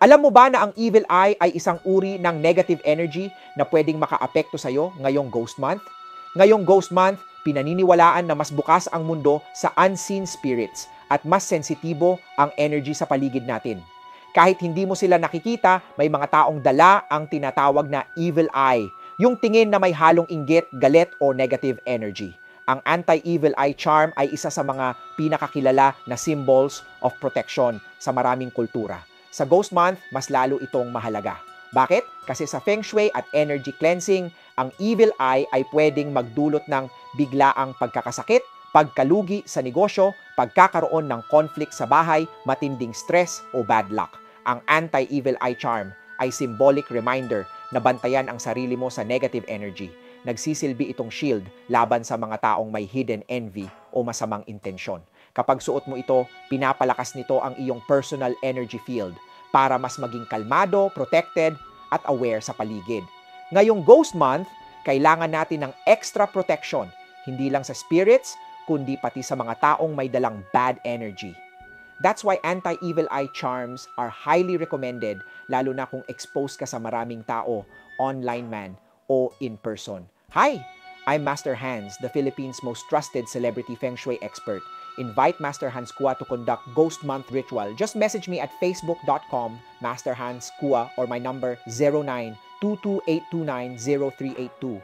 Alam mo ba na ang evil eye ay isang uri ng negative energy na pwedeng makaapekto sa'yo ngayong Ghost Month? Ngayong Ghost Month, pinaniniwalaan na mas bukas ang mundo sa unseen spirits at mas sensitibo ang energy sa paligid natin. Kahit hindi mo sila nakikita, may mga taong dala ang tinatawag na evil eye, yung tingin na may halong inggit, galit o negative energy. Ang anti-evil eye charm ay isa sa mga pinakakilala na symbols of protection sa maraming kultura. Sa Ghost Month, mas lalo itong mahalaga. Bakit? Kasi sa Feng Shui at energy cleansing, ang evil eye ay pwedeng magdulot ng biglaang pagkakasakit, pagkalugi sa negosyo, pagkakaroon ng conflict sa bahay, matinding stress o bad luck. Ang anti-evil eye charm ay symbolic reminder na bantayan ang sarili mo sa negative energy. Nagsisilbi itong shield laban sa mga taong may hidden envy o masamang intensyon. Kapag suot mo ito, pinapalakas nito ang iyong personal energy field para mas maging kalmado, protected, at aware sa paligid. Ngayong Ghost Month, kailangan natin ng extra protection, hindi lang sa spirits, kundi pati sa mga taong may dalang bad energy. That's why anti-evil eye charms are highly recommended, lalo na kung exposed ka sa maraming tao, online man o in person. Hi! I'm Master Hans, the Philippines' most trusted celebrity Feng Shui expert. Invite Master Hans Kua to conduct Ghost Month ritual. Just message me at facebook.com Master Hans Kua or my number 0922-829-0382.